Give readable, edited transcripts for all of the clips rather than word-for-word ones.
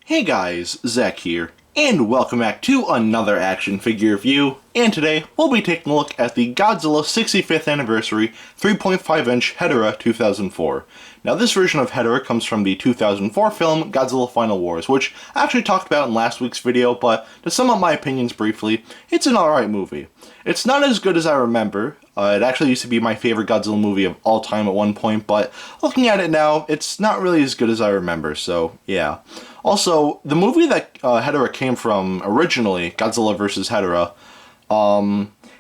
Hey guys, Zach here, and welcome back to another action figure review, and today we'll be taking a look at the Godzilla 65th Anniversary 3.5-inch Hedorah 2004. Now this version of Hedorah comes from the 2004 film Godzilla Final Wars, which I actually talked about in last week's video, but to sum up my opinions briefly, it's an alright movie. It's not as good as I remember. It actually used to be my favorite Godzilla movie of all time at one point, but looking at it now, it's not really as good as I remember, so yeah. Also, the movie that Hedorah came from originally, Godzilla vs. Hedorah,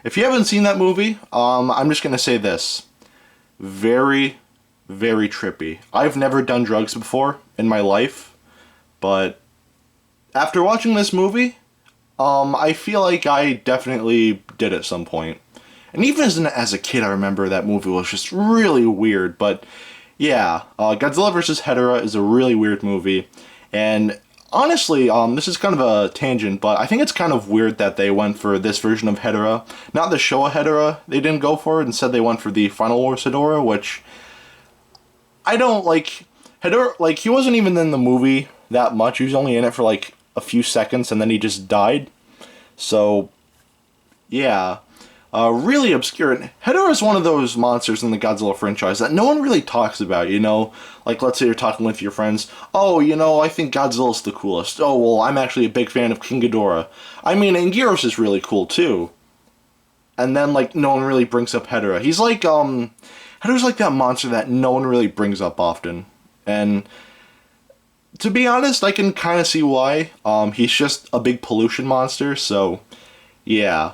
if you haven't seen that movie, I'm just going to say this. Very, very trippy. I've never done drugs before in my life, but after watching this movie, I feel like I definitely did at some point. And even as a kid, I remember that movie was just really weird, but yeah, Godzilla vs. Hedorah is a really weird movie. And honestly, this is kind of a tangent, but I think it's kind of weird that they went for this version of Hedorah. Not the Showa Hedorah they didn't go for, instead they went for the Final Wars Hedorah, which I don't like. Hedorah, like, he wasn't even in the movie that much. He was only in it for like a few seconds and then he just died. So, yeah. Really obscure. And Hedorah is one of those monsters in the Godzilla franchise that no one really talks about, you know? Like, let's say you're talking with your friends, oh, you know, I think Godzilla's the coolest. Oh, well, I'm actually a big fan of King Ghidorah. I mean, and Gyros is really cool, too. And then, like, no one really brings up Hedorah. He's like, Hedorah's like that monster that no one really brings up often. And to be honest, I can kind of see why. He's just a big pollution monster, so, yeah.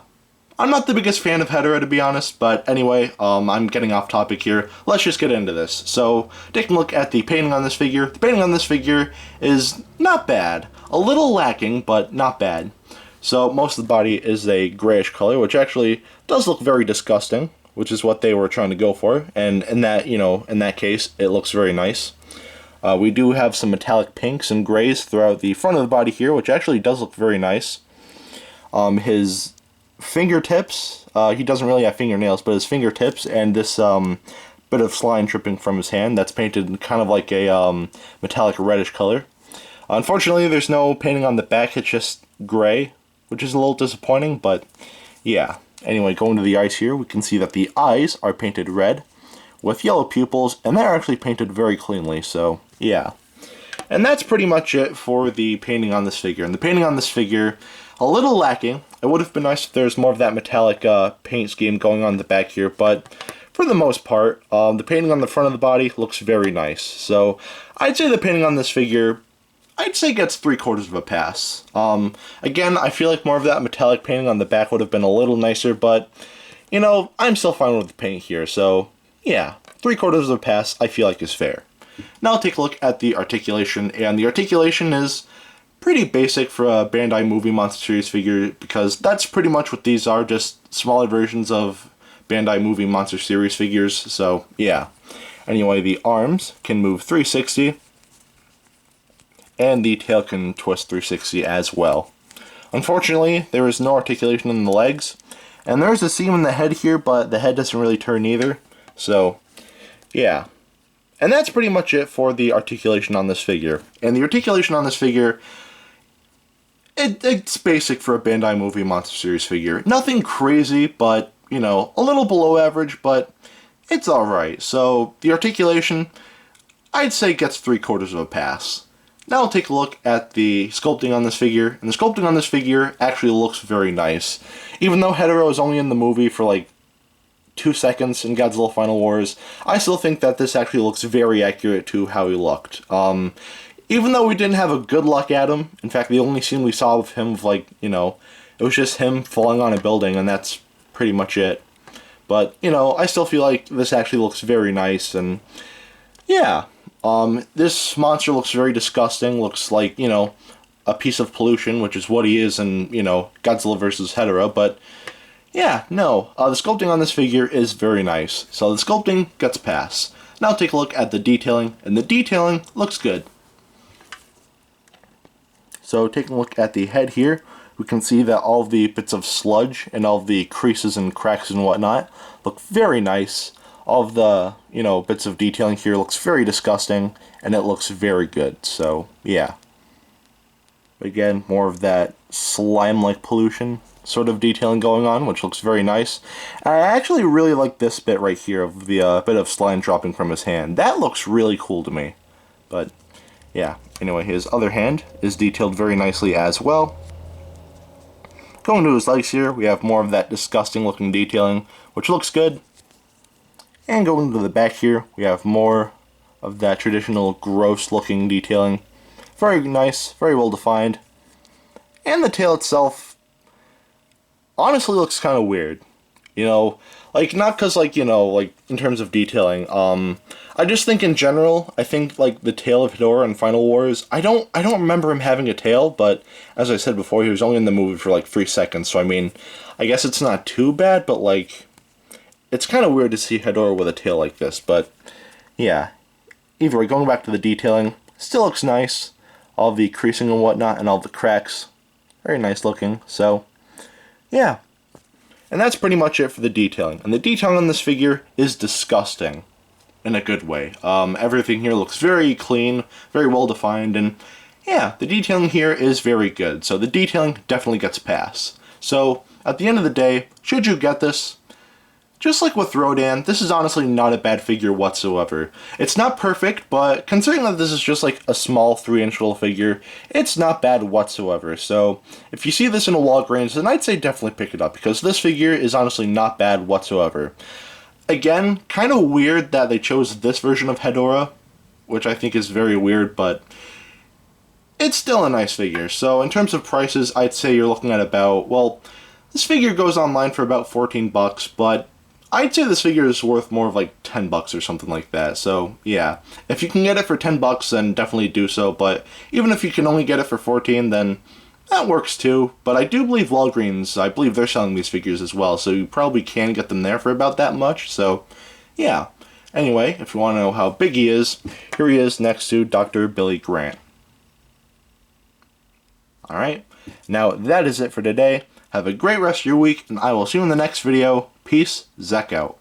I'm not the biggest fan of Hedorah, to be honest, but anyway, I'm getting off topic here. Let's just get into this. So, taking a look at the painting on this figure. The painting on this figure is not bad. A little lacking, but not bad. So, most of the body is a grayish color, which actually does look very disgusting, which is what they were trying to go for. And in that, you know, in that case, it looks very nice. We do have some metallic pinks and grays throughout the front of the body here, which actually does look very nice. His fingertips, he doesn't really have fingernails, but his fingertips and this bit of slime dripping from his hand, that's painted in kind of like a metallic reddish color. Unfortunately, there's no painting on the back, it's just gray, which is a little disappointing, but yeah. Anyway, going to the eyes here, we can see that the eyes are painted red with yellow pupils, and they're actually painted very cleanly, so yeah. And that's pretty much it for the painting on this figure. And the painting on this figure, a little lacking. It would have been nice if there was more of that metallic paint scheme going on the back here, but for the most part, the painting on the front of the body looks very nice. So I'd say the painting on this figure, I'd say gets 3/4 of a pass. Again, I feel like more of that metallic painting on the back would have been a little nicer, but, you know, I'm still fine with the paint here, so yeah, 3/4 of a pass I feel like is fair. Now I'll take a look at the articulation, and the articulation is pretty basic for a Bandai Movie Monster Series figure, because that's pretty much what these are, just smaller versions of Bandai Movie Monster Series figures, so yeah. Anyway, the arms can move 360, and the tail can twist 360 as well. Unfortunately, there is no articulation in the legs, and there is a seam in the head here, but the head doesn't really turn either, so yeah. And that's pretty much it for the articulation on this figure. And the articulation on this figure, it's basic for a Bandai Movie Monster Series figure. Nothing crazy, but, you know, a little below average, but it's alright. So, the articulation, I'd say gets 3/4 of a pass. Now I'll take a look at the sculpting on this figure, and the sculpting on this figure actually looks very nice. Even though Hedorah was only in the movie for like 2 seconds in Godzilla Final Wars, I still think that this actually looks very accurate to how he looked. Even though we didn't have a good look at him, in fact, the only scene we saw of him, like, you know, it was just him falling on a building, and that's pretty much it. But, you know, I still feel like this actually looks very nice, and yeah. This monster looks very disgusting, looks like, you know, a piece of pollution, which is what he is in, you know, Godzilla vs. Hedorah, but yeah, no, the sculpting on this figure is very nice, so the sculpting gets a pass. Now take a look at the detailing, and the detailing looks good. So taking a look at the head here, we can see that all of the bits of sludge and all of the creases and cracks and whatnot look very nice. All of the, you know, bits of detailing here looks very disgusting, and it looks very good, so yeah. But again, more of that slime-like pollution sort of detailing going on, which looks very nice. And I actually really like this bit right here of the bit of slime dropping from his hand. That looks really cool to me. But yeah, anyway, his other hand is detailed very nicely as well. Going to his legs here, we have more of that disgusting looking detailing, which looks good. And going to the back here, we have more of that traditional gross looking detailing. Very nice, very well defined. And the tail itself honestly looks kind of weird. You know, like, not because, like, you know, like, in terms of detailing, I just think in general, I think, like, the tail of Hedorah in Final Wars, I don't remember him having a tail, but, as I said before, he was only in the movie for, like, 3 seconds, so, I mean, I guess it's not too bad, but, like, it's kind of weird to see Hedorah with a tail like this, but, yeah. Either way, going back to the detailing, still looks nice. All the creasing and whatnot, and all the cracks, very nice looking, so, yeah. And that's pretty much it for the detailing. And the detailing on this figure is disgusting. In a good way. Everything here looks very clean, very well defined, and yeah, the detailing here is very good. So the detailing definitely gets a pass. So, at the end of the day, should you get this? Just like with Rodan, this is honestly not a bad figure whatsoever. It's not perfect, but considering that this is just like a small 3-inch little figure, it's not bad whatsoever. So if you see this in a Walgreens, then I'd say definitely pick it up, because this figure is honestly not bad whatsoever. Again, kind of weird that they chose this version of Hedorah, which I think is very weird, but it's still a nice figure. So in terms of prices, I'd say you're looking at about, well, this figure goes online for about 14 bucks, but I'd say this figure is worth more of like 10 bucks or something like that. So yeah, if you can get it for 10 bucks, then definitely do so. But even if you can only get it for 14, then that works too. But I do believe Walgreens, I believe they're selling these figures as well. So you probably can get them there for about that much. So yeah. Anyway, if you want to know how big he is, here he is next to Dr. Billy Grant. Alright, now that is it for today. Have a great rest of your week, and I will see you in the next video. Peace, Zek out.